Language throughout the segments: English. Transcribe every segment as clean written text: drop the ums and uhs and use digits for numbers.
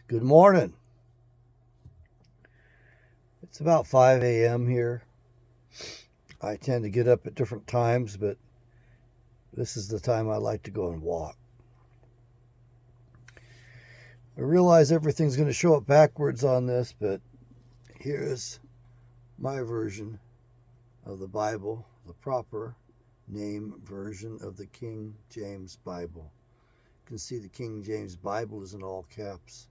Good morning. It's about 5 a.m. here. I tend to get up at different times, but this is the time I like to go and walk. I realize everything's going to show up backwards on this, but here's my version of the Bible, the proper name version of the King James Bible. You can see the King James Bible is in all caps,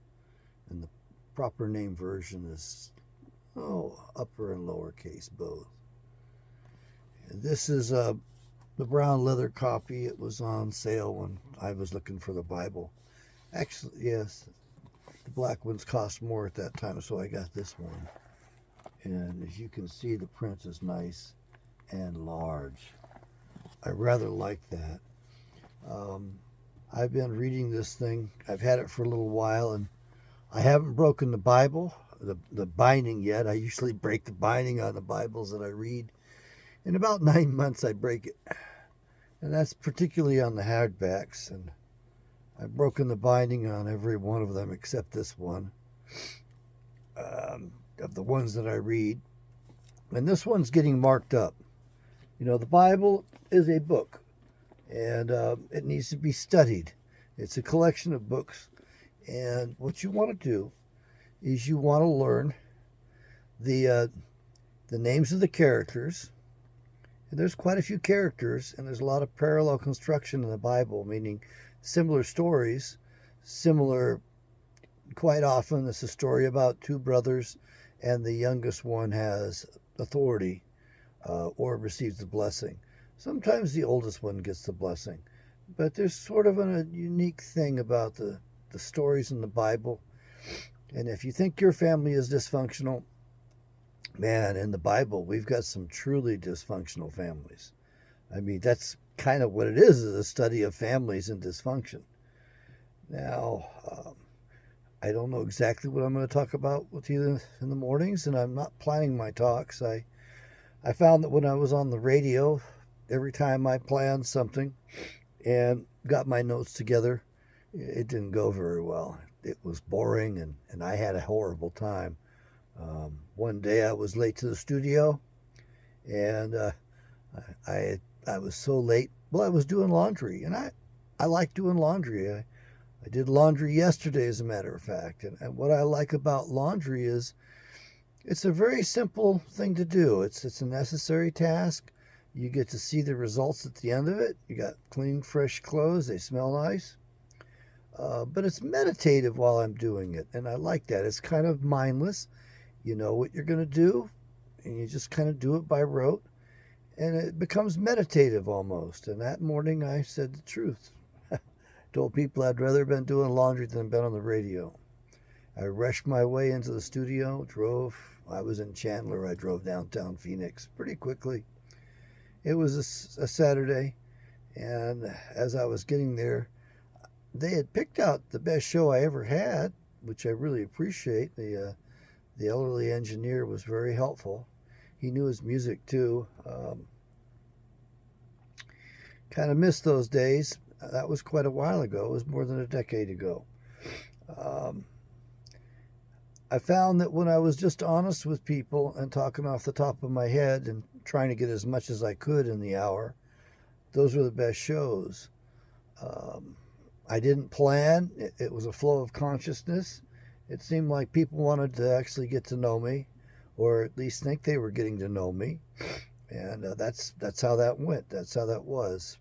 and the proper name version is upper and lowercase both. And this is the brown leather copy. It was on sale when I was looking for the Bible. Actually, yes, the black ones cost more at that time, so I got this one. And as you can see, the print is nice and large. I rather like that. I've been reading this thing. I've had it for a little while, and I haven't broken the Bible, the binding yet. I usually break the binding on the Bibles that I read. In about 9 months, I break it. And that's particularly on the hardbacks. And I've broken the binding on every one of them except this one, of the ones that I read. And this one's getting marked up. You know, the Bible is a book, and it needs to be studied. It's a collection of books. And what you want to do is you want to learn the names of the characters. And there's quite a few characters, and there's a lot of parallel construction in the Bible, meaning similar stories, quite often it's a story about two brothers, and the youngest one has authority or receives the blessing. Sometimes the oldest one gets the blessing. But there's sort of a unique thing about the stories in the Bible. And if you think your family is dysfunctional, man, in the Bible, we've got some truly dysfunctional families. I mean, that's kind of what it is a study of families and dysfunction. Now, I don't know exactly what I'm going to talk about with you in the mornings, and I'm not planning my talks. I found that when I was on the radio, every time I planned something and got my notes together, it didn't go very well. It was boring, and I had a horrible time. One day I was late to the studio, and I was so late. Well, I was doing laundry, and I like doing laundry. I did laundry yesterday, as a matter of fact. And what I like about laundry is it's a very simple thing to do. It's a necessary task. You get to see the results at the end of it. You got clean, fresh clothes. They smell nice. But it's meditative while I'm doing it, and I like that. It's kind of mindless. You know what you're going to do, and you just kind of do it by rote, and it becomes meditative almost. And that morning I said the truth. Told people I'd rather have been doing laundry than been on the radio. I rushed my way into the studio, I was in Chandler. I drove downtown Phoenix pretty quickly. It was a Saturday, and as I was getting there, they had picked out the best show I ever had, which I really appreciate. The elderly engineer was very helpful. He knew his music too. Kind of missed those days. That was quite a while ago. It was more than a decade ago. I found that when I was just honest with people and talking off the top of my head and trying to get as much as I could in the hour, those were the best shows. I didn't plan. It was a flow of consciousness. It seemed like people wanted to actually get to know me, or at least think they were getting to know me. And that's how that went. That's how that was.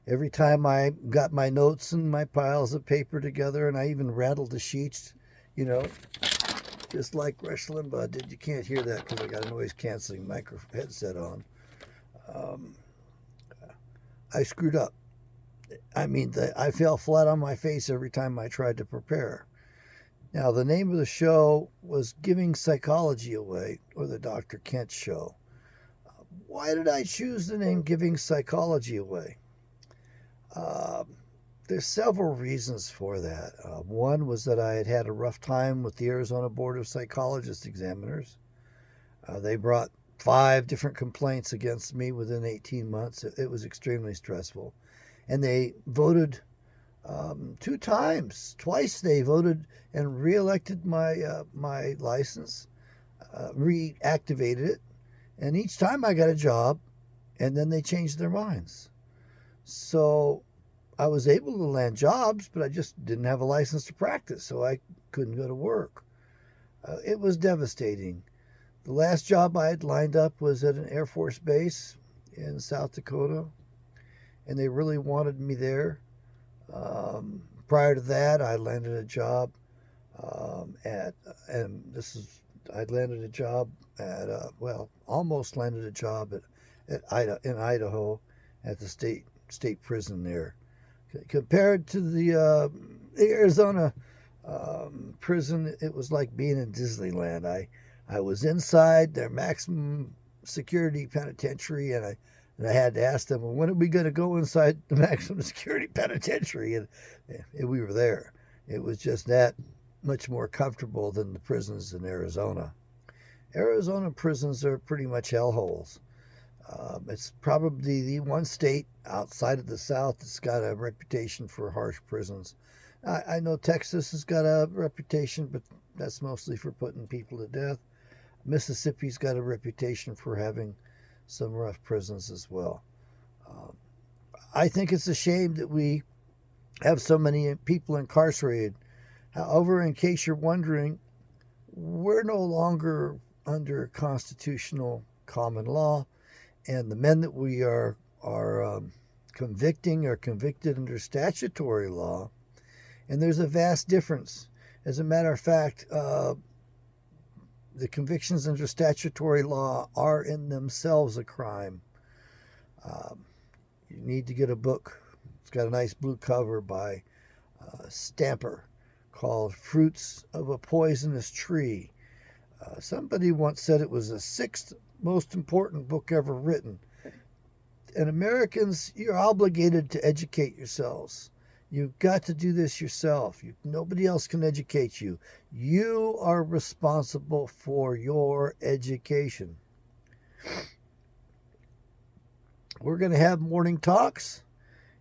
Every time I got my notes and my piles of paper together, and I even rattled the sheets, you know, just like Rush Limbaugh did. You can't hear that because I got a noise-canceling headset on. I screwed up. I mean, I fell flat on my face every time I tried to prepare. Now, the name of the show was Giving Psychology Away, or the Dr. Kent Show. Why did I choose the name Giving Psychology Away? There's several reasons for that. One was that I had had a rough time with the Arizona Board of Psychologists examiners. They brought 5 different complaints against me within 18 months. It was extremely stressful. And they voted Two times, twice they voted and reelected my license, reactivated it, and each time I got a job, and then they changed their minds. So I was able to land jobs, but I just didn't have a license to practice, so I couldn't go to work. It was devastating. The last job I had lined up was at an Air Force base in South Dakota, and they really wanted me there. Prior to that, I landed a job at, and this is, I landed a job at, almost landed a job in Idaho at the state prison there. Compared to the Arizona prison, it was like being in Disneyland. I was inside their maximum security penitentiary, and I had to ask them, well, when are we going to go inside the maximum security penitentiary? And we were there. It was just that much more comfortable than the prisons in Arizona. Arizona prisons are pretty much hellholes. It's probably the one state outside of the South that's got a reputation for harsh prisons. I know Texas has got a reputation, but that's mostly for putting people to death. Mississippi's got a reputation for having some rough prisons as well. I think it's a shame that we have so many people incarcerated. However, in case you're wondering, we're no longer under constitutional common law, and the men that we are convicting are convicted under statutory law, and there's a vast difference. As a matter of fact, the convictions under statutory law are in themselves a crime. You need to get a book. It's got a nice blue cover by Stamper called Fruits of a Poisonous Tree. Somebody once said it was the sixth most important book ever written. And Americans, you're obligated to educate yourselves. You've got to do this yourself. Nobody else can educate you. You are responsible for your education. We're going to have morning talks,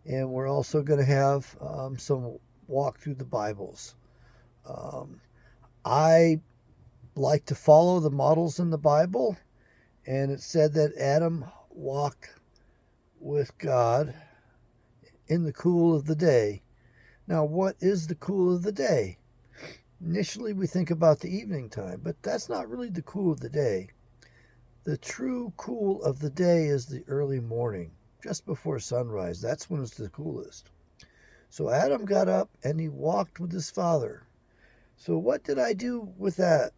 and we're also going to have some walk through the Bibles. I like to follow the models in the Bible, and it said that Adam walked with God in the cool of the day. Now, what is the cool of the day? Initially, we think about the evening time, but that's not really the cool of the day. The true cool of the day is the early morning, just before sunrise. That's when it's the coolest. So Adam got up and he walked with his father. So what did I do with that?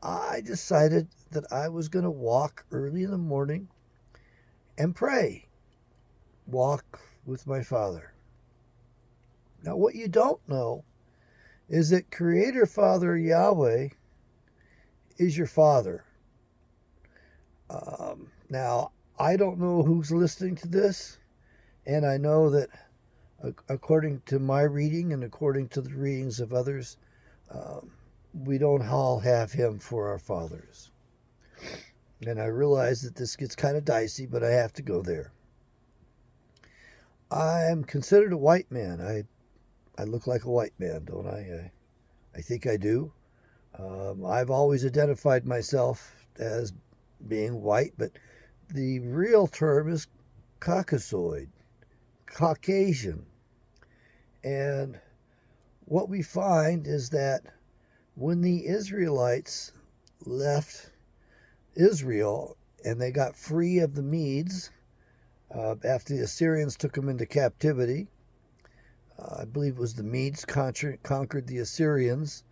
I decided that I was going to walk early in the morning and pray. Walk with my Father. Now, what you don't know is that Creator Father Yahweh is your Father. Now, I don't know who's listening to this, and I know that according to my reading and according to the readings of others, we don't all have Him for our fathers. And I realize that this gets kind of dicey, but I have to go there. I am considered a white man. I look like a white man, don't I? I think I do. I've always identified myself as being white, but the real term is Caucasoid, Caucasian. And what we find is that when the Israelites left Israel and they got free of the Medes, after the Assyrians took them into captivity, I believe it was the Medes conquered the Assyrians,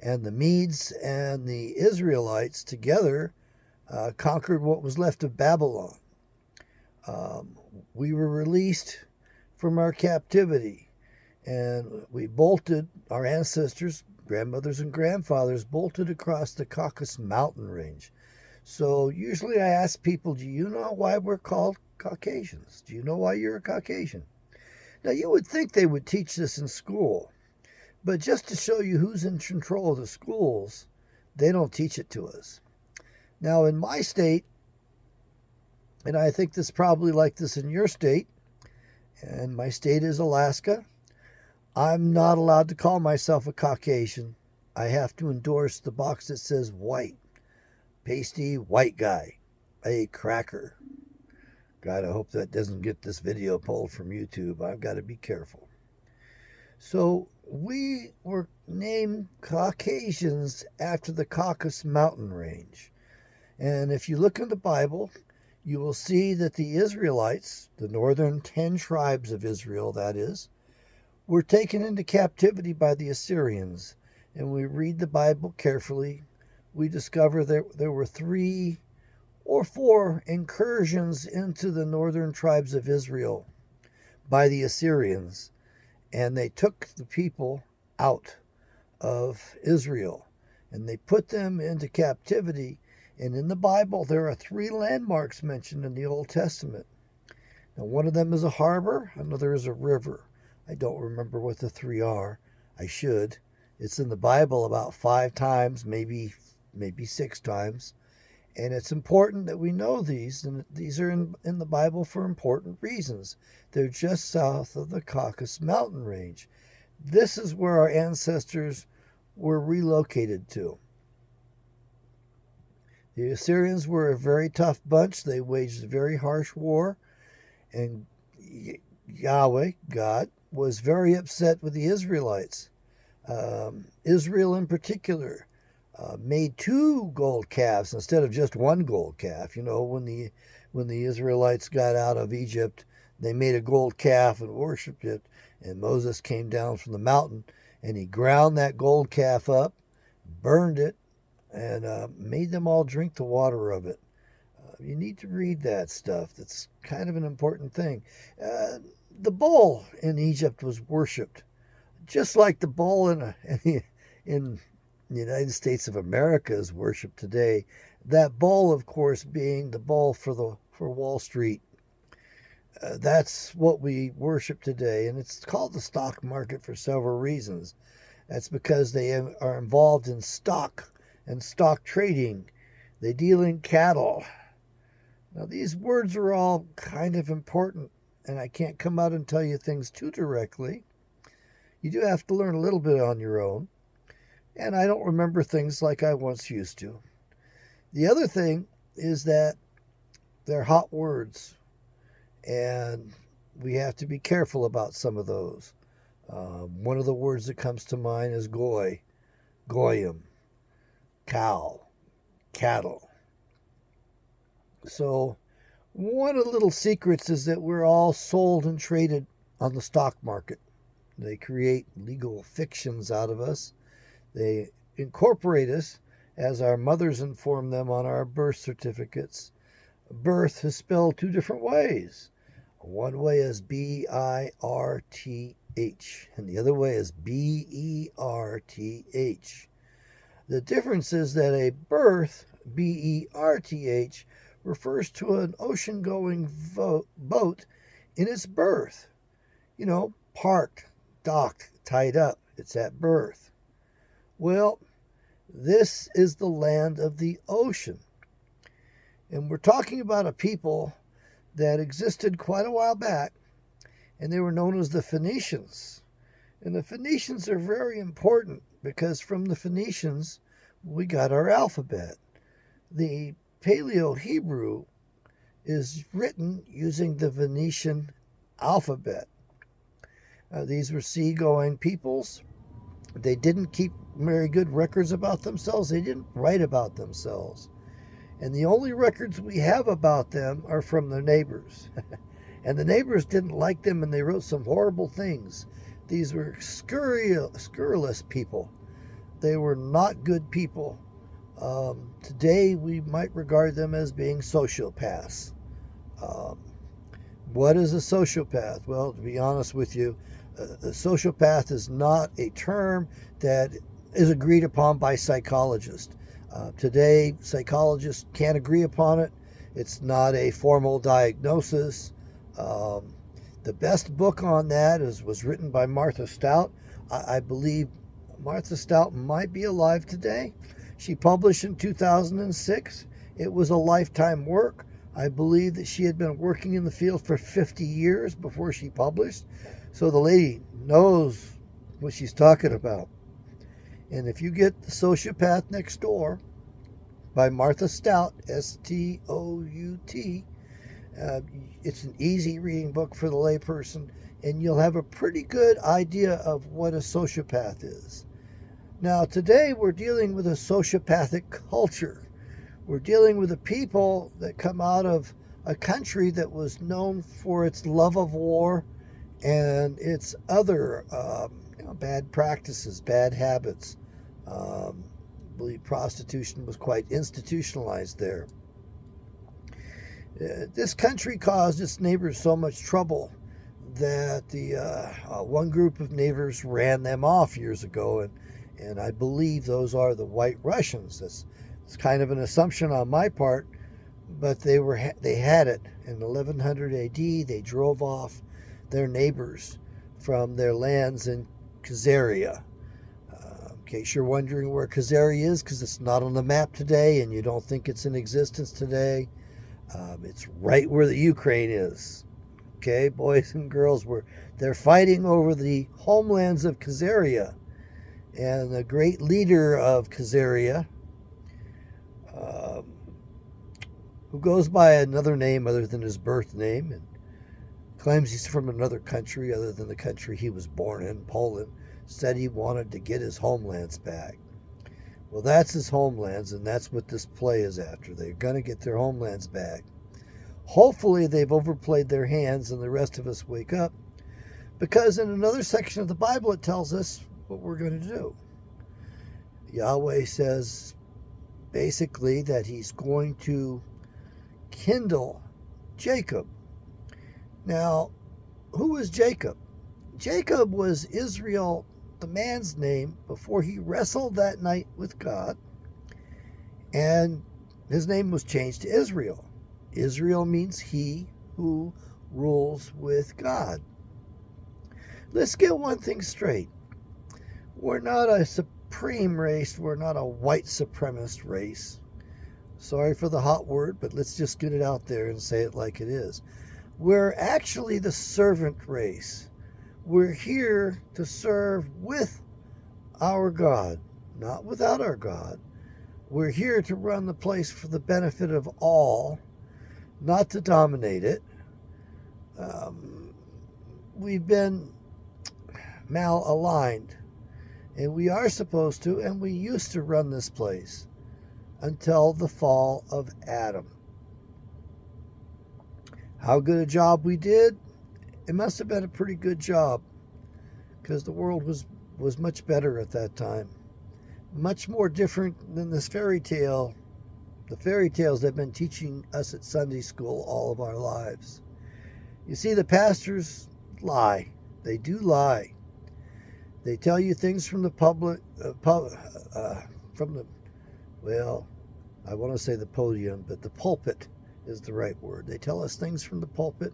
and the Medes and the Israelites together conquered what was left of Babylon. We were released from our captivity, and we bolted, our ancestors, grandmothers and grandfathers, bolted across the Caucasus mountain range. So usually I ask people, do you know why we're called Caucasians? Do you know why you're a Caucasian? Now, you would think they would teach this in school, but just to show you who's in control of the schools, they don't teach it to us. Now, in my state, and I think this is probably like this in your state, and my state is Alaska, I'm not allowed to call myself a Caucasian. I have to endorse the box that says white. Pasty white guy. A cracker. God, I hope that doesn't get this video pulled from YouTube. I've got to be careful. So we were named Caucasians after the Caucasus mountain range. And if you look in the Bible, you will see that the Israelites, the northern 10 tribes of Israel, that is, were taken into captivity by the Assyrians. And we read the Bible carefully. We discover there were 3 or 4 incursions into the northern tribes of Israel by the Assyrians, and they took the people out of Israel and they put them into captivity. And in the Bible, there are 3 landmarks mentioned in the Old Testament. Now, one of them is a harbor, another is a river. I don't remember what the 3 are. I should. It's in the Bible about 5 times, maybe 6 times. And it's important that we know these, and these are in the Bible for important reasons. They're just south of the Caucasus mountain range. This is where our ancestors were relocated to. The Assyrians were a very tough bunch. They waged a very harsh war, and Yahweh, God, was very upset with the Israelites. Israel in particular made 2 gold calves instead of just 1 gold calf. You know, when the Israelites got out of Egypt, they made a gold calf and worshipped it. And Moses came down from the mountain and he ground that gold calf up, burned it, and made them all drink the water of it. You need to read that stuff. That's kind of an important thing. The bull in Egypt was worshipped, just like the bull in the United States of America is worshipped today. That bull, of course, being the bull for Wall Street. That's what we worship today, and it's called the stock market for several reasons. That's because they are involved in stock and stock trading. They deal in cattle. Now, these words are all kind of important, and I can't come out and tell you things too directly. You do have to learn a little bit on your own, and I don't remember things like I once used to. The other thing is that they're hot words, and we have to be careful about some of those. One of the words that comes to mind is goy, goyim, cow, cattle. So one of the little secrets is that we're all sold and traded on the stock market. They create legal fictions out of us. They incorporate us, as our mothers inform them on our birth certificates. Birth is spelled 2 different ways. One way is B-I-R-T-H, and the other way is B-E-R-T-H. The difference is that a birth, B-E-R-T-H, refers to an ocean-going boat in its berth. You know, parked, docked, tied up. It's at berth. Well, this is the land of the ocean. And we're talking about a people that existed quite a while back, and they were known as the Phoenicians. And the Phoenicians are very important because from the Phoenicians, we got our alphabet. The Paleo-Hebrew is written using the Venetian alphabet. These were seagoing peoples. They didn't keep very good records about themselves. They didn't write about themselves. And the only records we have about them are from their neighbors. And the neighbors didn't like them, and they wrote some horrible things. These were scurrilous people. They were not good people. Today, we might regard them as being sociopaths. What is a sociopath? Well, to be honest with you, a sociopath is not a term that is agreed upon by psychologists. Today, psychologists can't agree upon it. It's not a formal diagnosis. The best book on that was written by Martha Stout. I believe Martha Stout might be alive today. She published in 2006. It was a lifetime work. I believe that she had been working in the field for 50 years before she published. So the lady knows what she's talking about. And if you get The Sociopath Next Door by Martha Stout, Stout, it's an easy reading book for the layperson, and you'll have a pretty good idea of what a sociopath is. Now, today we're dealing with a sociopathic culture. We're dealing with a people that come out of a country that was known for its love of war and its other bad practices, bad habits. I believe prostitution was quite institutionalized there. This country caused its neighbors so much trouble that the one group of neighbors ran them off years ago, and I believe those are the White Russians. It's kind of an assumption on my part, but they had it in 1100 A.D. They drove off their neighbors from their lands in Khazaria. In case you're wondering where Khazaria is, because it's not on the map today, and you don't think it's in existence today, it's right where the Ukraine is. Okay, boys and girls, they're fighting over the homelands of Khazaria, and the great leader of Khazaria, who goes by another name other than his birth name and claims he's from another country other than the country he was born in, Poland, said he wanted to get his homelands back. Well, that's his homelands, and that's what this play is after. They're going to get their homelands back. Hopefully they've overplayed their hands and the rest of us wake up, because in another section of the Bible it tells us what we're going to do. Yahweh says basically that he's going to kindle Jacob. Now, who was Jacob? Jacob was Israel, the man's name, before he wrestled that night with God, and his name was changed to Israel. Israel means he who rules with God. Let's get one thing straight. We're not a supreme race. We're not a white supremacist race. Sorry for the hot word, but let's just get it out there and say it like it is. We're actually the servant race. We're here to serve with our God, not without our God. We're here to run the place for the benefit of all, not to dominate it. We've been malaligned, and we are supposed to, and we used to run this place until the fall of Adam. How good a job we did? It must have been a pretty good job, because the world was much better at that time. Much more different than this fairy tale, the fairy tales they've been teaching us at Sunday school all of our lives. You see, the pastors lie. They do lie. They tell you things from the I want to say the podium, but the pulpit is the right word. They tell us things from the pulpit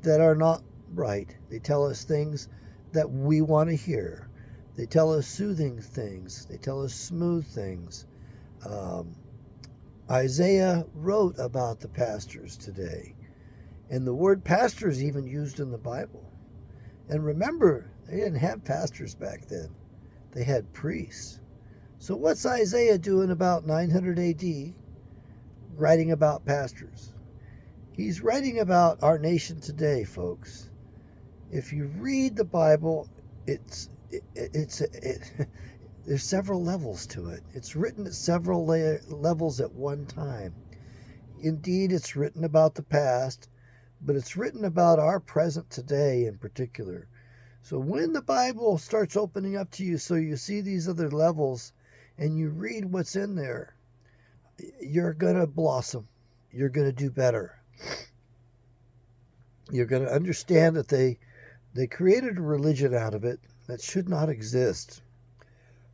that are not right. They tell us things that we want to hear. They tell us soothing things. They tell us smooth things. Isaiah wrote about the pastors today, and the word pastor is even used in the Bible. And remember, they didn't have pastors back then. They had priests. So what's Isaiah doing about 900 AD writing about pastors? He's writing about our nation today, folks. If you read the Bible, there's several levels to it. It's written at several levels at one time. Indeed, it's written about the past, but it's written about our present today in particular. So when the Bible starts opening up to you, so you see these other levels and you read what's in there, you're going to blossom. You're going to do better. You're going to understand that they created a religion out of it that should not exist.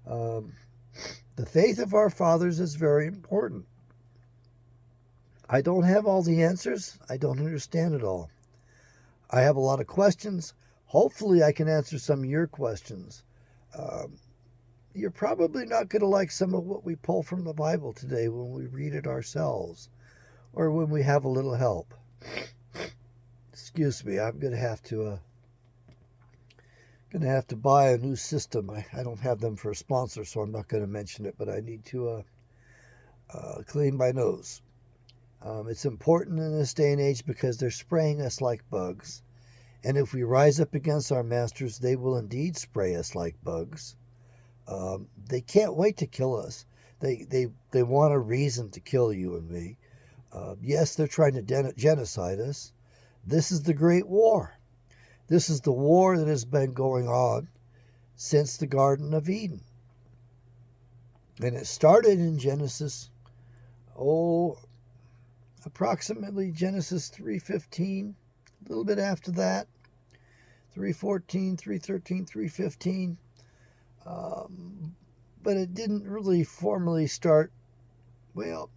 The faith of our fathers is very important. I don't have all the answers. I don't understand it all. I have a lot of questions. Hopefully I can answer some of your questions. You're probably not going to like some of what we pull from the Bible today when we read it ourselves, or when we have a little help. Excuse me, I'm going to have to Going to have to buy a new system. I don't have them for a sponsor, so I'm not going to mention it, but I need to clean my nose. It's important in this day and age because they're spraying us like bugs. And if we rise up against our masters, they will indeed spray us like bugs. They can't wait to kill us. They want a reason to kill you and me. Yes, they're trying to genocide us. This is the Great War. This is the war that has been going on since the Garden of Eden. And it started in Genesis, approximately Genesis 3:15, a little bit after that, 3:14, 3:13, 3:15. But it didn't really formally start, well,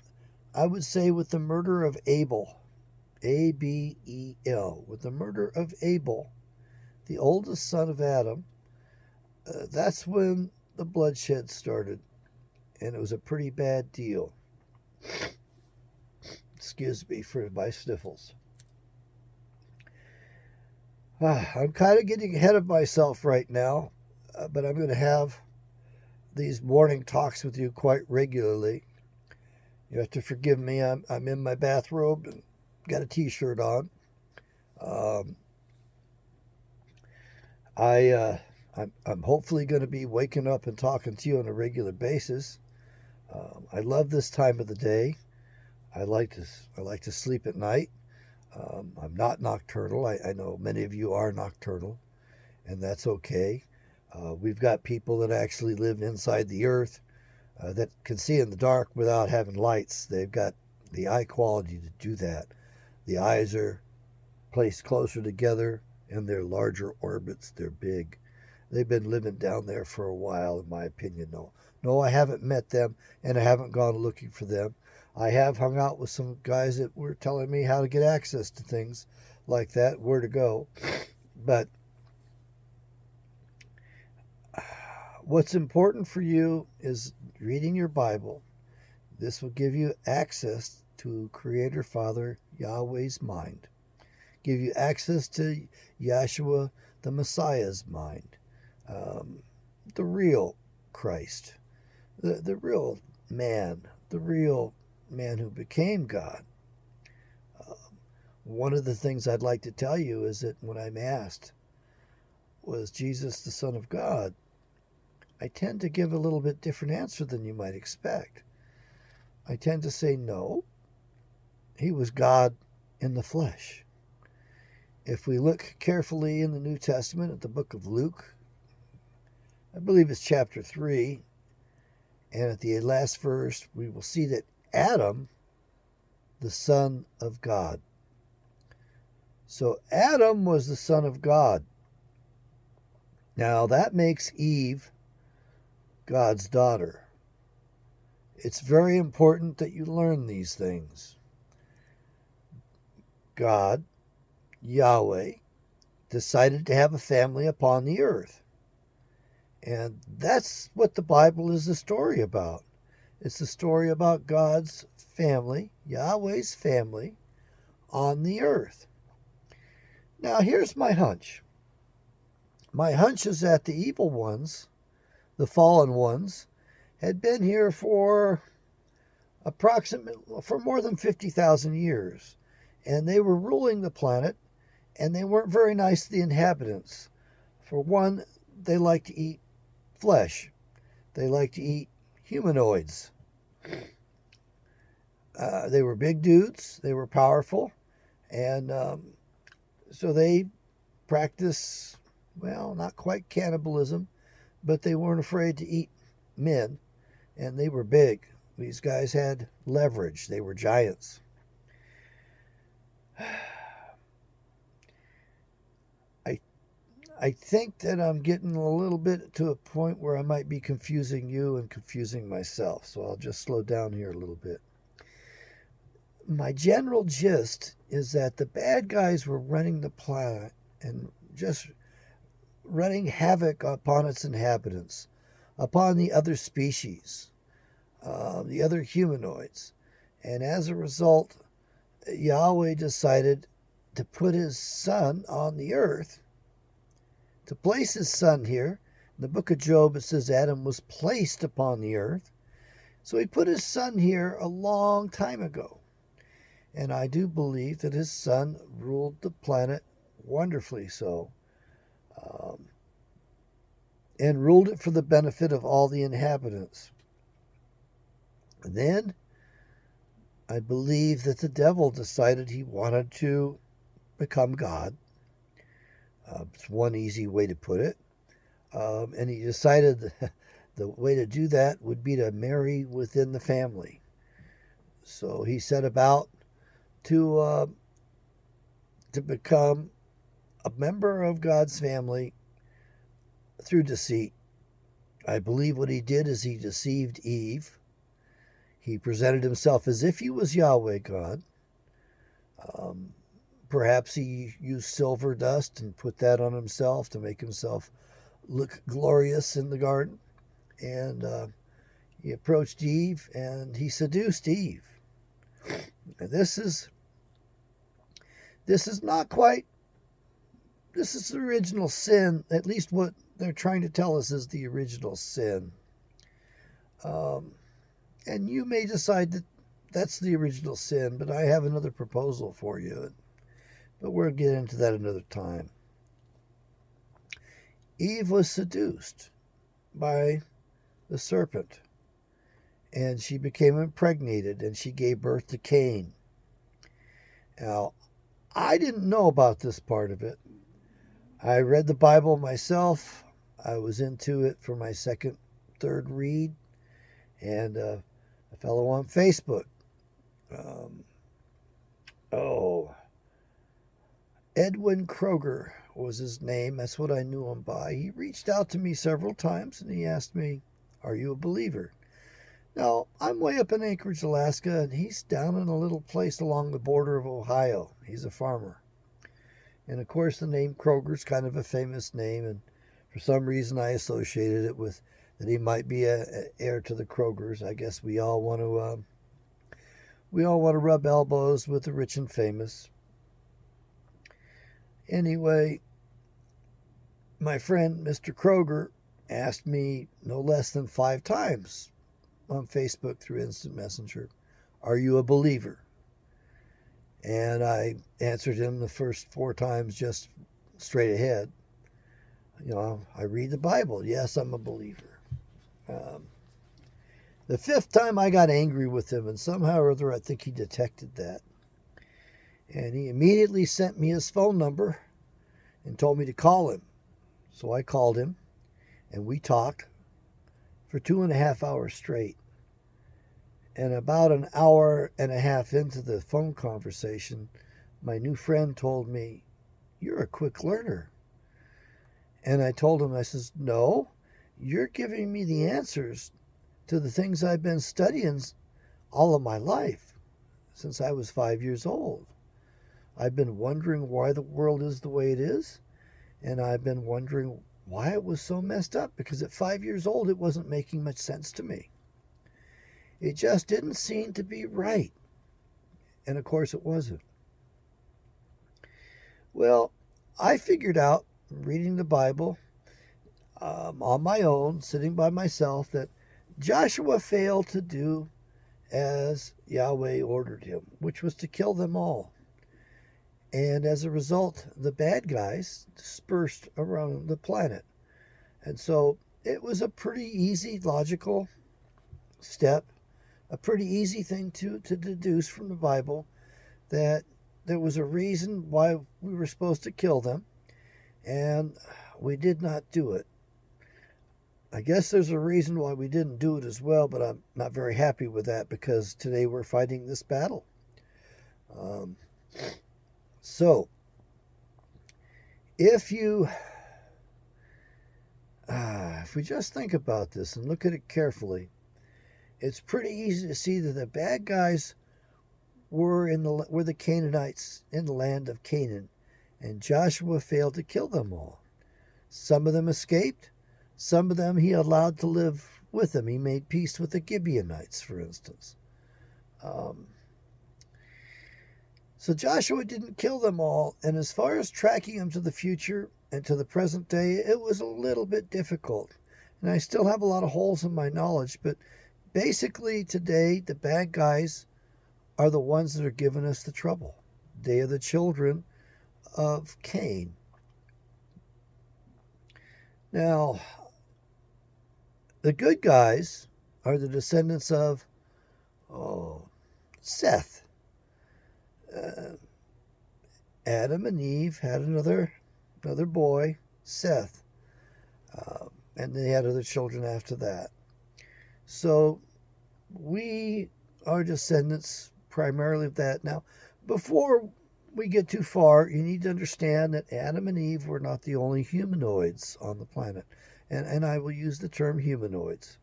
I would say with the murder of Abel, Abel, with the murder of Abel, the oldest son of Adam. That's when the bloodshed started, and it was a pretty bad deal. Excuse me for my sniffles. I'm kind of getting ahead of myself right now, but I'm going to have these morning talks with you quite regularly. You have to forgive me. I'm in my bathrobe and got a t-shirt on. I'm hopefully going to be waking up and talking to you on a regular basis. I love this time of the day. I like to sleep at night. I'm not nocturnal. I know many of you are nocturnal, and that's okay. We've got people that actually live inside the earth that can see in the dark without having lights. They've got the eye quality to do that. The eyes are placed closer together, and they're larger orbits. They're big. They've been living down there for a while, in my opinion. No, I haven't met them, and I haven't gone looking for them. I have hung out with some guys that were telling me how to get access to things like that, where to go. But what's important for you is reading your Bible. This will give you access to Creator Father Yahweh's mind. Give you access to Yahshua, the Messiah's mind. The real Christ. The real man. The real man who became God. One of the things I'd like to tell you is that when I'm asked, was Jesus the Son of God? I tend to give a little bit different answer than you might expect. I tend to say no, he was God in the flesh. If we look carefully in the New Testament at the book of Luke, I believe it's chapter 3, and at the last verse, we will see that Adam, the son of God. So Adam was the son of God. Now that makes Eve God's daughter. It's very important that you learn these things. God, Yahweh, decided to have a family upon the earth. And that's what the Bible is a story about. It's a story about God's family, Yahweh's family, on the earth. Now, here's my hunch. My hunch is that the evil ones, the fallen ones, had been here for more than 50,000 years. And they were ruling the planet, and they weren't very nice to the inhabitants. For one, they like to eat flesh. They like to eat humanoids. They were big dudes. They were powerful. And so they practiced, well, not quite cannibalism, but they weren't afraid to eat men. And they were big. These guys had leverage. They were giants. I think that I'm getting a little bit to a point where I might be confusing you and confusing myself, so I'll just slow down here a little bit. My general gist is that the bad guys were running the planet and just running havoc upon its inhabitants, upon the other species, the other humanoids. And as a result, Yahweh decided to put his son on the earth to place his son here. In the book of Job, it says Adam was placed upon the earth. So he put his son here a long time ago. And I do believe that his son ruled the planet wonderfully so, and ruled it for the benefit of all the inhabitants. And then I believe that the devil decided he wanted to become God. It's one easy way to put it. And he decided the way to do that would be to marry within the family. So he set about to become a member of God's family through deceit. I believe what he did is he deceived Eve. He presented himself as if he was Yahweh God. Perhaps he used silver dust and put that on himself to make himself look glorious in the garden. And he approached Eve and he seduced Eve. And this is not quite, this is the original sin, at least what they're trying to tell us is the original sin. And you may decide that that's the original sin, but I have another proposal for you. But we'll get into that another time. Eve was seduced by the serpent, and she became impregnated, and she gave birth to Cain. Now, I didn't know about this part of it. I read the Bible myself. I was into it for my third read, and a fellow on Facebook, Edwin Kroger was his name. That's what I knew him by. He reached out to me several times, and he asked me, "Are you a believer?" Now, I'm way up in Anchorage, Alaska, and he's down in a little place along the border of Ohio. He's a farmer. And, of course, the name Kroger's kind of a famous name, and for some reason I associated it with that he might be an heir to the Krogers. I guess we all want to rub elbows with the rich and famous. Anyway, my friend, Mr. Kroger, asked me no less than 5 times on Facebook through Instant Messenger, "Are you a believer?" And I answered him the first 4 times just straight ahead. I read the Bible. Yes, I'm a believer. The 5th time I got angry with him, and somehow or other I think he detected that. And he immediately sent me his phone number and told me to call him. So I called him, and we talked for 2.5 hours straight. And about an hour and a half into the phone conversation, my new friend told me, "You're a quick learner." And I told him, I says, "No, you're giving me the answers to the things I've been studying all of my life, since I was 5 years old. I've been wondering why the world is the way it is, and I've been wondering why it was so messed up, because at 5 years old it wasn't making much sense to me. It just didn't seem to be right." And of course it wasn't. Well, I figured out, reading the Bible on my own, sitting by myself, that Joshua failed to do as Yahweh ordered him, which was to kill them all. And as a result, the bad guys dispersed around the planet. And so it was a pretty easy, logical step, a pretty easy thing to deduce from the Bible, that there was a reason why we were supposed to kill them, and we did not do it. I guess there's a reason why we didn't do it as well, but I'm not very happy with that, because today we're fighting this battle. So, if we just think about this and look at it carefully, it's pretty easy to see that the bad guys were the Canaanites in the land of Canaan, and Joshua failed to kill them all. Some of them escaped. Some of them he allowed to live with him. He made peace with the Gibeonites, for instance. So Joshua didn't kill them all, and as far as tracking them to the future, and to the present day, it was a little bit difficult. And I still have a lot of holes in my knowledge, but basically today, the bad guys are the ones that are giving us the trouble. They are the children of Cain. Now, the good guys are the descendants of Seth. Uh, Adam and Eve had another boy, Seth, and they had other children after that. So we are descendants primarily of that. Now, before we get too far, you need to understand that Adam and Eve were not the only humanoids on the planet. And I will use the term humanoids.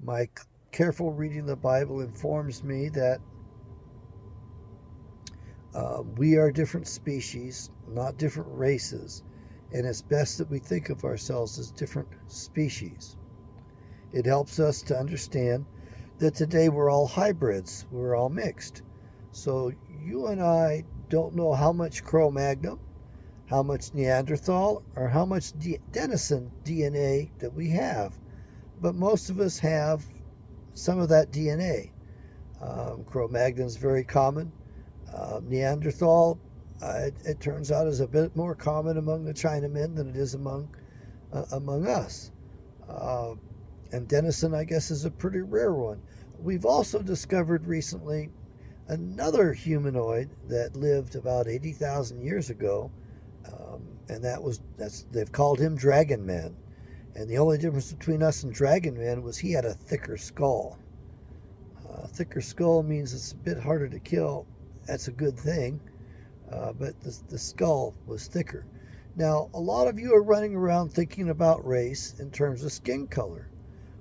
My careful reading of the Bible informs me that we are different species, not different races, and it's best that we think of ourselves as different species. It helps us to understand that today we're all hybrids, we're all mixed. So you and I don't know how much Cro-Magnon, how much Neanderthal, or how much Denison DNA that we have, but most of us have some of that DNA. Cro-Magnon is very common. Neanderthal, it turns out, is a bit more common among the Chinamen than it is among us. And Denison, I guess, is a pretty rare one. We've also discovered recently another humanoid that lived about 80,000 years ago, and they've called him Dragon Man. And the only difference between us and Dragon Man was he had a thicker skull. A thicker skull means it's a bit harder to kill. That's a good thing, but the skull was thicker. Now, a lot of you are running around thinking about race in terms of skin color.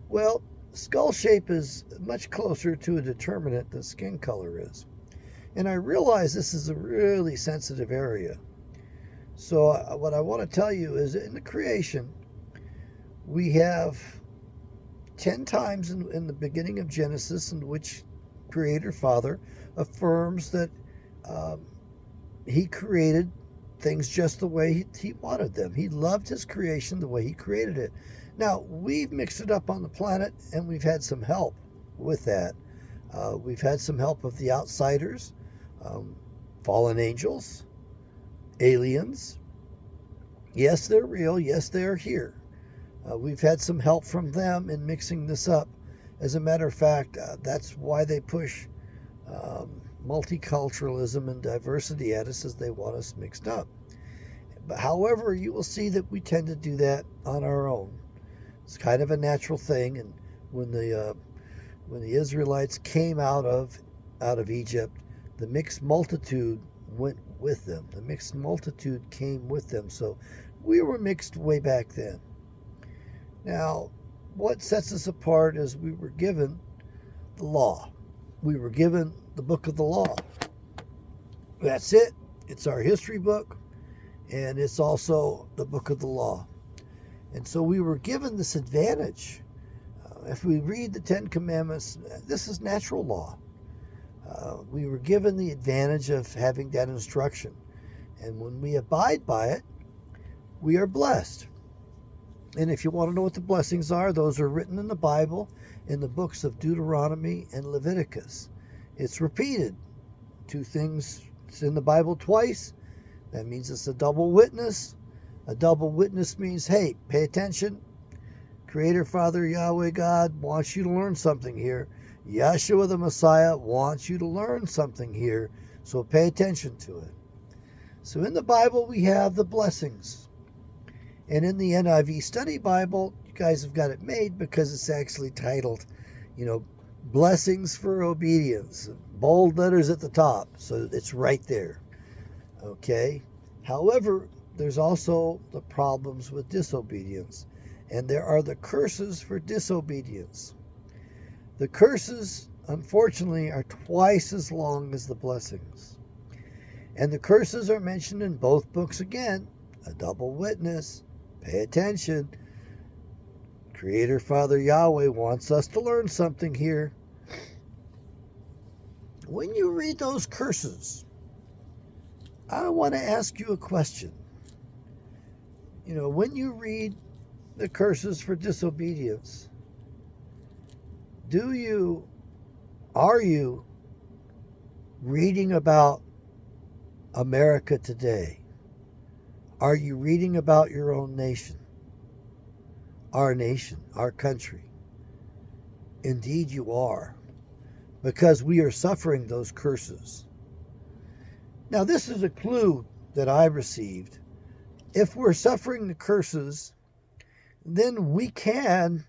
Well, skull shape is much closer to a determinant than skin color is. And I realize this is a really sensitive area. So what I want to tell you is in the creation, we have 10 times in the beginning of Genesis in which Creator Father affirms that he created things just the way he wanted them. He loved his creation the way he created it. Now, we've mixed it up on the planet, and we've had some help with that. We've had some help of the outsiders, fallen angels, aliens. Yes, they're real. Yes, they're here. We've had some help from them in mixing this up. As a matter of fact, that's why they push multiculturalism and diversity at us, as they want us mixed up. But however, you will see that we tend to do that on our own. It's kind of a natural thing. And when the Israelites came out of Egypt, the mixed multitude went with them. The mixed multitude came with them. So we were mixed way back then. Now, what sets us apart is we were given the law. We were given the book of the law. That's it. It's our history book, and it's also the book of the law. And so we were given this advantage. If we read the Ten Commandments, this is natural law. We were given the advantage of having that instruction. And when we abide by it, we are blessed. And if you want to know what the blessings are, those are written in the Bible in the books of Deuteronomy and Leviticus. It's repeated. Two things, it's in the Bible twice. That means it's a double witness. A double witness means, hey, pay attention. Creator Father Yahweh God wants you to learn something here. Yeshua the Messiah wants you to learn something here. So pay attention to it. So in the Bible, we have the blessings. And in the NIV Study Bible, you guys have got it made because it's actually titled, Blessings for Obedience. Bold letters at the top. So it's right there. Okay. However, there's also the problems with disobedience. And there are the curses for disobedience. The curses, unfortunately, are twice as long as the blessings. And the curses are mentioned in both books again. A double witness. Pay attention. Creator Father Yahweh wants us to learn something here. When you read those curses, I want to ask you a question. When you read the curses for disobedience, do you, are you reading about America today? Are you reading about your own nation, our country? Indeed, you are, because we are suffering those curses. Now, this is a clue that I received. If we're suffering the curses, then we can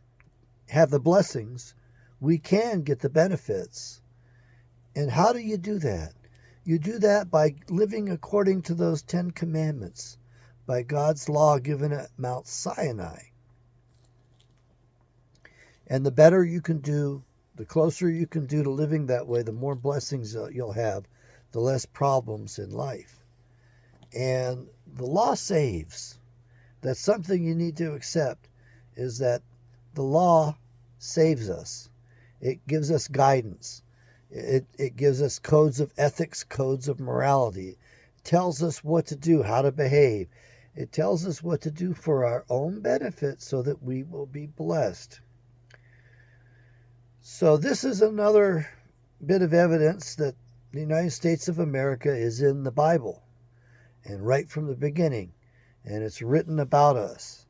have the blessings, we can get the benefits. And how do you do that? You do that by living according to those 10 commandments, by God's law given at Mount Sinai. And the better you can do, the closer you can do to living that way, the more blessings you'll have, the less problems in life. And the law saves. That's something you need to accept, is that the law saves us. It gives us guidance. It gives us codes of ethics, codes of morality. It tells us what to do, how to behave. It tells us what to do for our own benefit so that we will be blessed. So this is another bit of evidence that the United States of America is in the Bible, and right from the beginning, and it's written about us.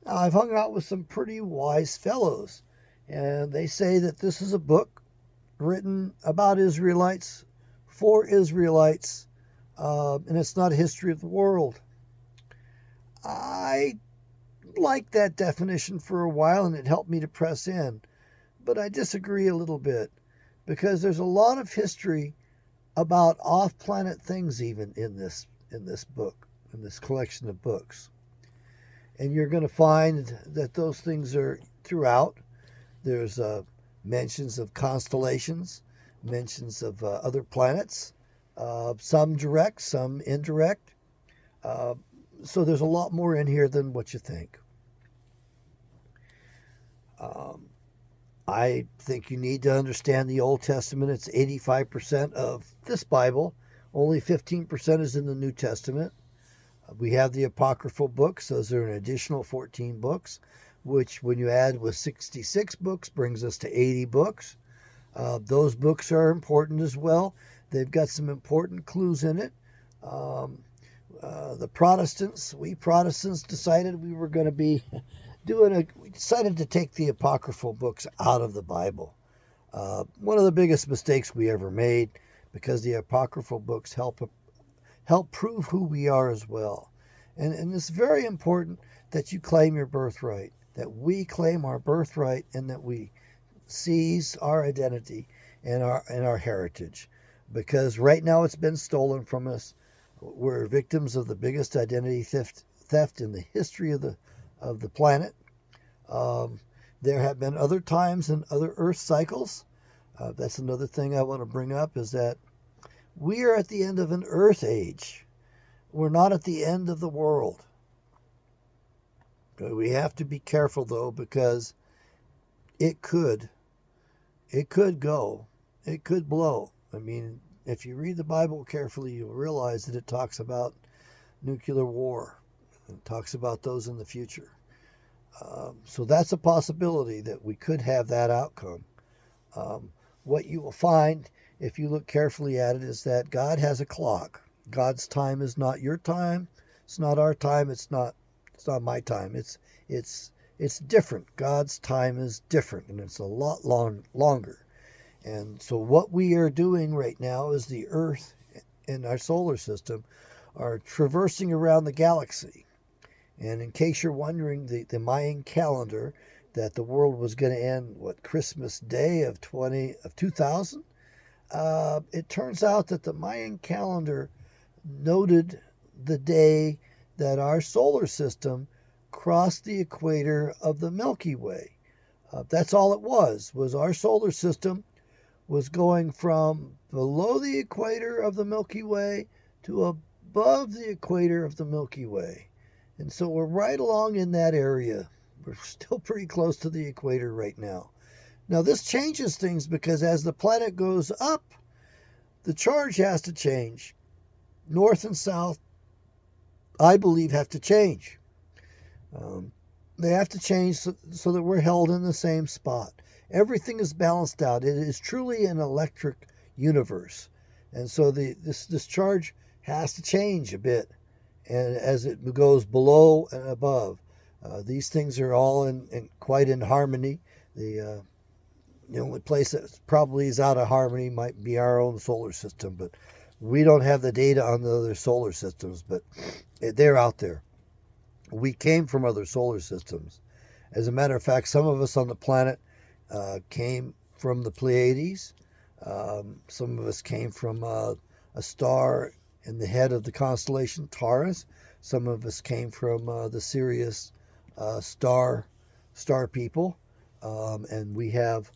Now, I've hung out with some pretty wise fellows, and they say that this is a book written about Israelites, for Israelites, and it's not a history of the world. I liked that definition for a while, and it helped me to press in. But I disagree a little bit, because there's a lot of history about off-planet things even in this book, in this collection of books. And you're going to find that those things are throughout. There's mentions of constellations, mentions of other planets, some direct, some indirect. So there's a lot more in here than what you think. I think you need to understand the Old Testament. It's 85% of this Bible. Only 15% is in the New Testament. We have the apocryphal books. Those are an additional 14 books, which when you add with 66 books brings us to 80 books. Those books are important as well. They've got some important clues in it. We Protestants decided we were going to be we decided to take the apocryphal books out of the Bible. One of the biggest mistakes we ever made, because the apocryphal books help prove who we are as well. And it's very important that you claim your birthright, that we claim our birthright, and that we seize our identity and our heritage. Because right now it's been stolen from us. We're victims of the biggest identity theft in the history of the planet. There have been other times in other Earth cycles. That's another thing I want to bring up, is that we are at the end of an Earth age. We're not at the end of the world. We have to be careful, though, because it could go. It could blow. I mean, if you read the Bible carefully, you'll realize that it talks about nuclear war. It talks about those in the future. So that's a possibility that we could have that outcome. What you will find, if you look carefully at it, is that God has a clock. God's time is not your time. It's not our time. It's not my time. It's different. God's time is different, and it's a lot longer. And so what we are doing right now is the Earth and our solar system are traversing around the galaxy. And in case you're wondering, the Mayan calendar, that the world was going to end, Christmas Day of 2000? It turns out that the Mayan calendar noted the day that our solar system crossed the equator of the Milky Way. That's all it was our solar system was going from below the equator of the Milky Way to above the equator of the Milky Way. And so we're right along in that area. We're still pretty close to the equator right now. Now, this changes things, because as the planet goes up, the charge has to change. North and south, I believe, have to change. Um, they have to change so that we're held in the same spot. Everything is balanced out. It is truly an electric universe. And so this charge has to change a bit, and as it goes below and above. These things are all quite in harmony. The only place that probably is out of harmony might be our own solar system, but we don't have the data on the other solar systems, but they're out there. We came from other solar systems. As a matter of fact, some of us on the planet came from the Pleiades. Some of us came from a star in the head of the constellation Taurus. Some of us came from the Sirius star people, and we have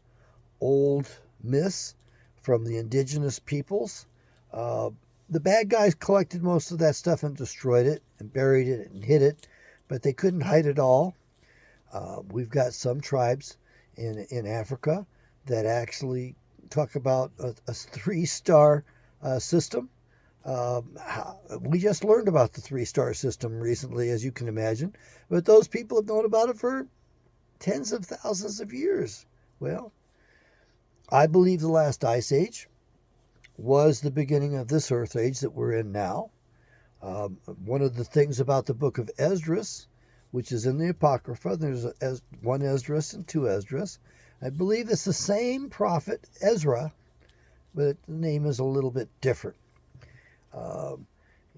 old myths from the indigenous peoples. The bad guys collected most of that stuff and destroyed it and buried it and hid it, but they couldn't hide it all. We've got some tribes in Africa that actually talk about a three-star system. We just learned about the three-star system recently, as you can imagine, but those people have known about it for tens of thousands of years. Well, I believe the last ice age was the beginning of this earth age that we're in now. One of the things about the book of Esdras, which is in the Apocrypha, there's one Esdras and two Esdras. I believe it's the same prophet, Ezra, but the name is a little bit different.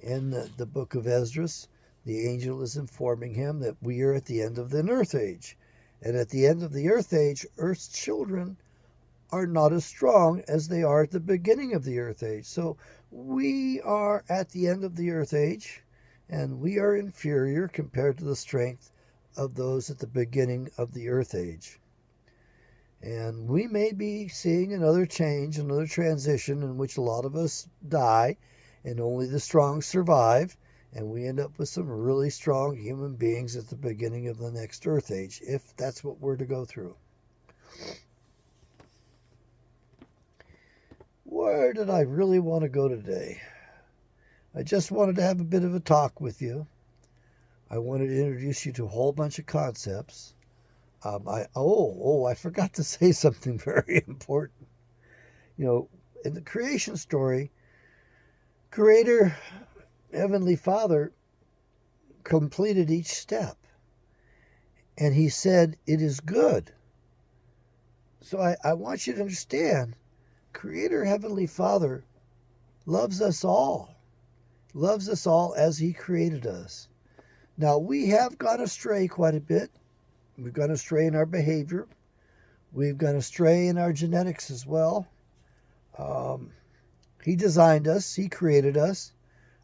In the book of Esdras, the angel is informing him that we are at the end of the earth age. And at the end of the earth age, Earth's children are not as strong as they are at the beginning of the earth age. So we are at the end of the earth age, and we are inferior compared to the strength of those at the beginning of the earth age. And we may be seeing another change, another transition in which a lot of us die and only the strong survive, and we end up with some really strong human beings at the beginning of the next earth age, if that's what we're to go through. Where did I really want to go today? I just wanted to have a bit of a talk with you. I wanted to introduce you to a whole bunch of concepts. I forgot to say something very important. In the creation story, Creator, Heavenly Father, completed each step. And He said, "It is good." So I want you to understand, Creator, Heavenly Father loves us all as He created us. Now, we have gone astray quite a bit. We've gone astray in our behavior. We've gone astray in our genetics as well. He designed us. He created us.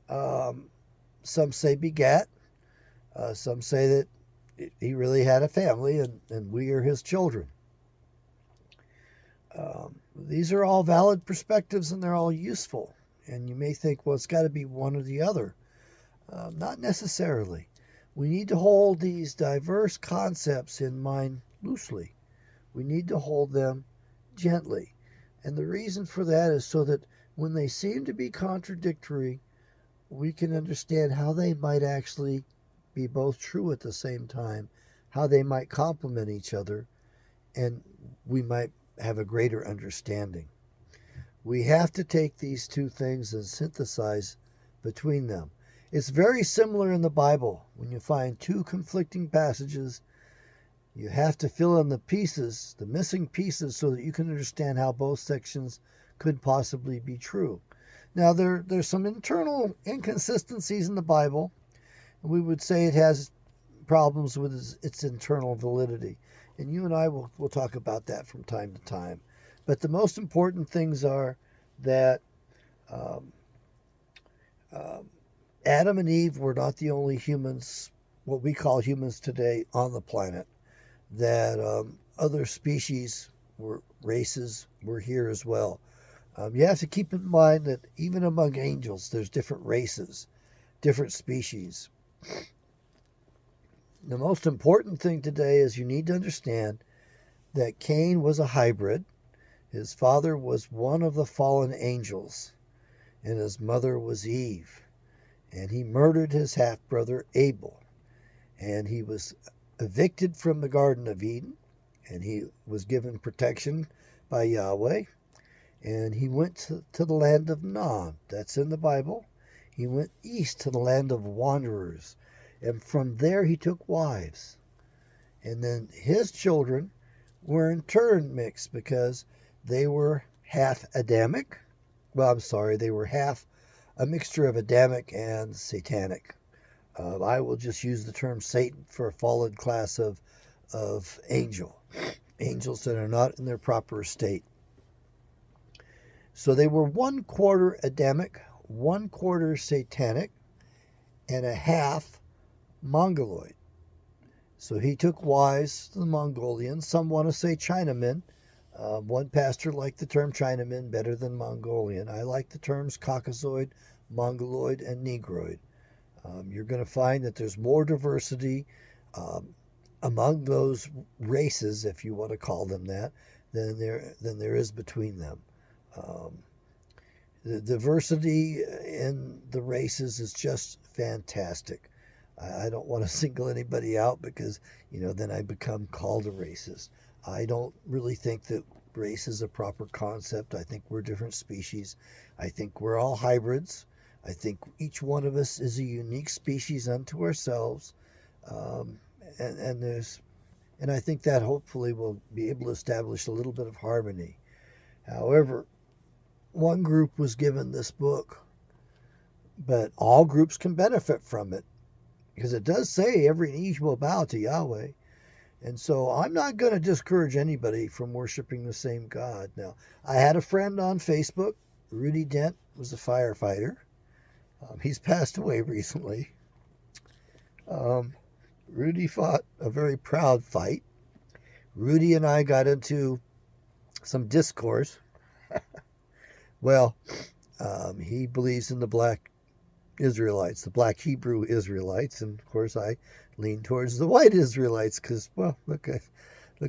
Some say begat. Some say that He really had a family and we are His children. These are all valid perspectives and they're all useful. And you may think, well, it's got to be one or the other. Not necessarily. We need to hold these diverse concepts in mind loosely. We need to hold them gently. And the reason for that is so that when they seem to be contradictory, we can understand how they might actually be both true at the same time, how they might complement each other, and we might have a greater understanding. We have to take these two things and synthesize between them. It's very similar in the Bible. When you find two conflicting passages, you have to fill in the pieces, the missing pieces, so that you can understand how both sections could possibly be true. Now, there's some internal inconsistencies in the Bible, and we would say it has problems with its internal validity. And you and I will talk about that from time to time. But the most important things are that Adam and Eve were not the only humans, what we call humans today, on the planet. That other species, races, were here as well. You have to keep in mind that even among angels, there's different races, different species. The most important thing today is you need to understand that Cain was a hybrid. His father was one of the fallen angels, and his mother was Eve. And he murdered his half-brother Abel. and he was evicted from the Garden of Eden, and he was given protection by Yahweh, and he went to the land of Nod. That's in the Bible. He went east to the land of wanderers, and from there he took wives. And then his children were in turn mixed because they were half Adamic. Well, I'm sorry, they were half a mixture of Adamic and Satanic. I will just use the term Satan for a fallen class of angels that are not in their proper state. So they were 1/4 Adamic, 1/4 Satanic, and a half Mongoloid. So he took wives to the Mongolians. Some want to say Chinamen. One pastor liked the term Chinaman better than Mongolian. I like the terms Caucasoid, Mongoloid, and Negroid. You're going to find that there's more diversity among those races, if you want to call them that, than there is between them. The diversity in the races is just fantastic. I don't want to single anybody out because, then I become called a racist. I don't really think that race is a proper concept. I think we're different species. I think we're all hybrids. I think each one of us is a unique species unto ourselves. And I think that hopefully will be able to establish a little bit of harmony. However, one group was given this book, but all groups can benefit from it. Because it does say every knee will bow to Yahweh. And so I'm not going to discourage anybody from worshiping the same God. Now, I had a friend on Facebook, Rudy Dent, was a firefighter. He's passed away recently. Rudy fought a very proud fight. Rudy and I got into some discourse. Well, he believes in the black Israelites, the black Hebrew Israelites, and of course I lean towards the white Israelites because, well, look,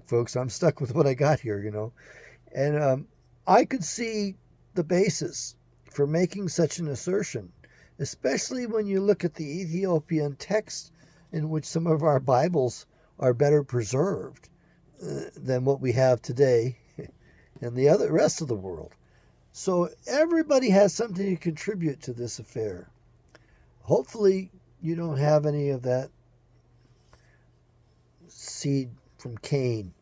folks, I'm stuck with what I got here, and I could see the basis for making such an assertion, especially when you look at the Ethiopian text in which some of our Bibles are better preserved than what we have today in the rest of the world. So everybody has something to contribute to this affair. Hopefully you don't have any of that seed from Cain.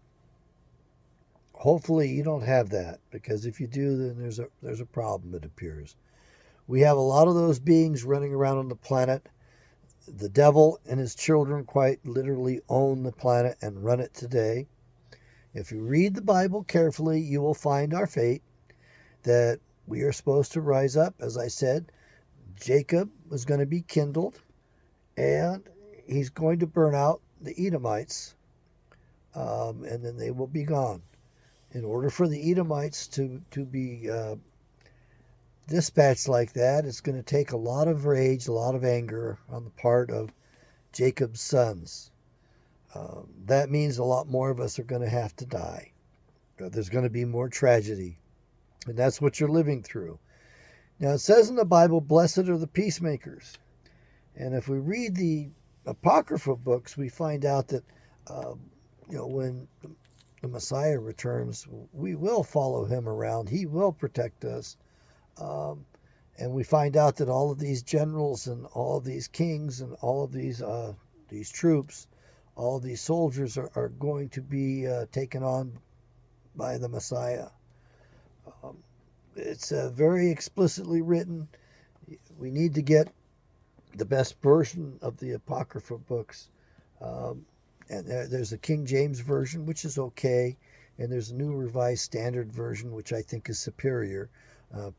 Hopefully you don't have that, because if you do, then there's a problem, it appears. We have a lot of those beings running around on the planet. The devil and his children quite literally own the planet and run it today. If you read the Bible carefully, you will find our fate, that we are supposed to rise up. As I said, Jacob was going to be kindled, and he's going to burn out the Edomites, and then they will be gone. In order for the Edomites to be dispatched like that, it's going to take a lot of rage, a lot of anger on the part of Jacob's sons. That means a lot more of us are going to have to die. There's going to be more tragedy, and that's what you're living through. Now, it says in the Bible, blessed are the peacemakers. And if we read the Apocrypha books, we find out that, when the Messiah returns, we will follow him around. He will protect us. And we find out that all of these generals and all of these kings and all of these troops, all of these soldiers are going to be taken on by the Messiah. It's very explicitly written. We need to get the best version of the Apocrypha books. And there's a King James version, which is okay. And there's a New Revised Standard version, which I think is superior.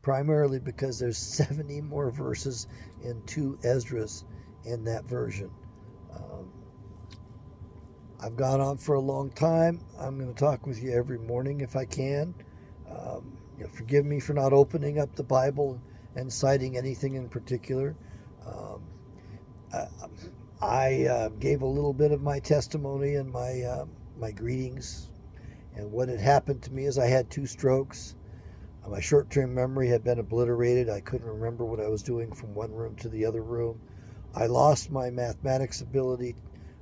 Primarily because there's 70 more verses in 2 Esdras in that version. I've gone on for a long time. I'm going to talk with you every morning if I can. Forgive me for not opening up the Bible and citing anything in particular. I gave a little bit of my testimony and my greetings. And what had happened to me is I had 2 strokes. My short-term memory had been obliterated. I couldn't remember what I was doing from one room to the other room. I lost my mathematics ability,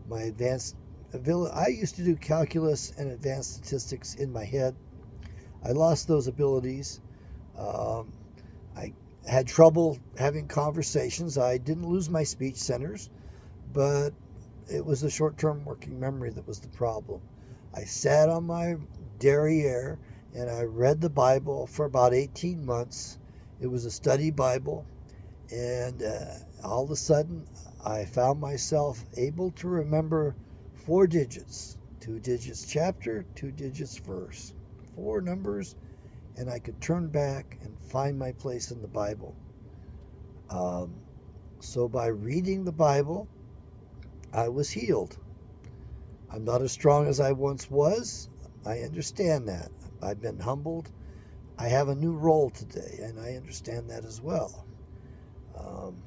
my advanced ability. I used to do calculus and advanced statistics in my head. I lost those abilities. Um, I had trouble having conversations. I didn't lose my speech centers, but it was the short-term working memory that was the problem. I sat on my derriere and I read the Bible for about 18 months. It was a study Bible, and all of a sudden I found myself able to remember 4 digits, 2 digits chapter, 2 digits verse, 4 numbers, and I could turn back and find my place in the Bible. Um, so by reading the Bible, I was healed. I'm not as strong as I once was. I understand that. I've been humbled. I have a new role today, and I understand that as well. Um,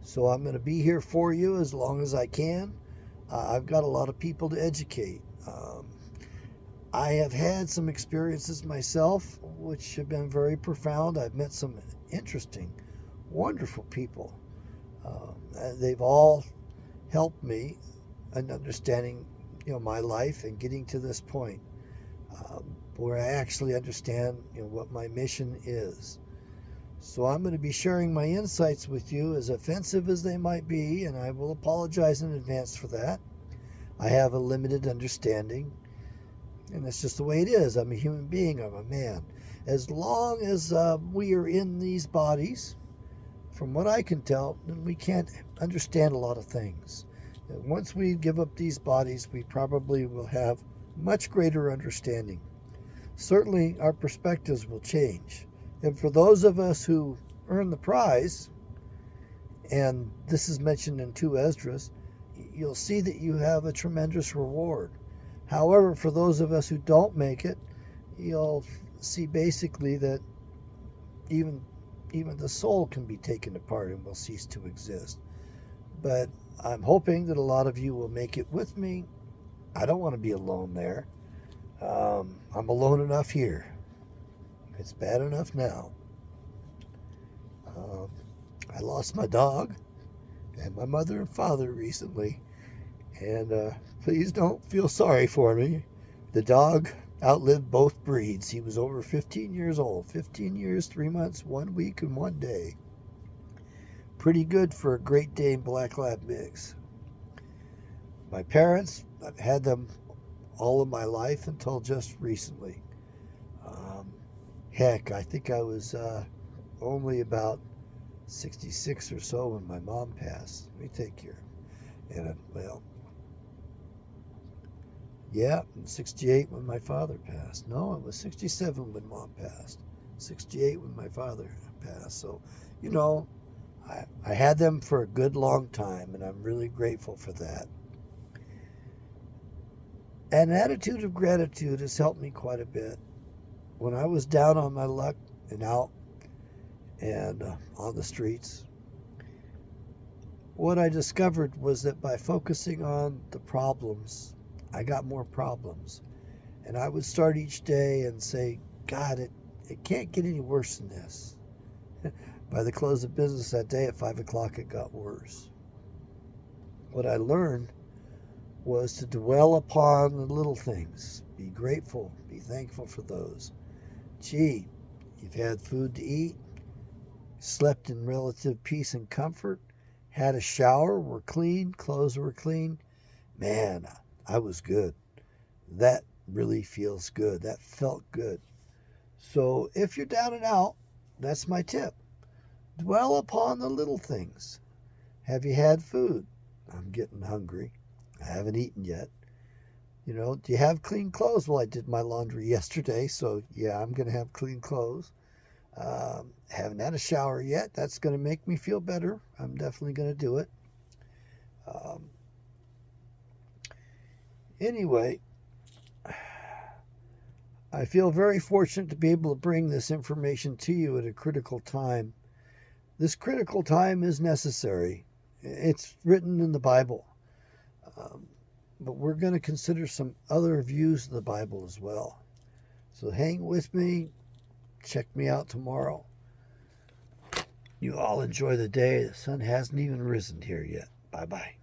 so I'm going to be here for you as long as I can. I've got a lot of people to educate. I have had some experiences myself which have been very profound. I've met some interesting, wonderful people. They've all helped me in understanding, my life and getting to this point where I actually understand, what my mission is. So I'm going to be sharing my insights with you, as offensive as they might be, and I will apologize in advance for that. I have a limited understanding, and that's just the way it is. I'm a human being. I'm a man. As long as we are in these bodies, from what I can tell, we can't understand a lot of things. And once we give up these bodies, we probably will have much greater understanding. Certainly, our perspectives will change. And for those of us who earn the prize, and this is mentioned in 2 Esdras, you'll see that you have a tremendous reward. However, for those of us who don't make it, you'll see basically that even the soul can be taken apart and will cease to exist. But I'm hoping that a lot of you will make it with me. I don't want to be alone there. I'm alone enough here. It's bad enough now. I lost my dog and my mother and father recently. And please don't feel sorry for me. The dog outlived both breeds. He was over 15 years old. 15 years, 3 months, 1 week, and 1 day. Pretty good for a Great Dane Black Lab mix. My parents, I've had them all of my life until just recently. Heck, I think I was only about 66 or so when my mom passed. Let me take care. And yeah, 68 when my father passed. No, it was 67 when mom passed. 68 when my father passed. So, I had them for a good long time, and I'm really grateful for that. An attitude of gratitude has helped me quite a bit. When I was down on my luck and out and on the streets, what I discovered was that by focusing on the problems, I got more problems. And I would start each day and say, God, it can't get any worse than this. By the close of business that day at 5 o'clock, it got worse. What I learned was to dwell upon the little things. Be grateful. Be thankful for those. Gee, you've had food to eat, slept in relative peace and comfort, had a shower, were clean, clothes were clean. Man, I was good. That really feels good. That felt good. So if you're down and out, that's my tip. Dwell upon the little things. Have you had food? I'm getting hungry. I haven't eaten yet. Do you have clean clothes? Well, I did my laundry yesterday, so yeah, I'm going to have clean clothes. Haven't had a shower yet. That's going to make me feel better. I'm definitely going to do it. Anyway, I feel very fortunate to be able to bring this information to you at a critical time. This critical time is necessary. It's written in the Bible. But we're going to consider some other views of the Bible as well. So hang with me. Check me out tomorrow. You all enjoy the day. The sun hasn't even risen here yet. Bye-bye.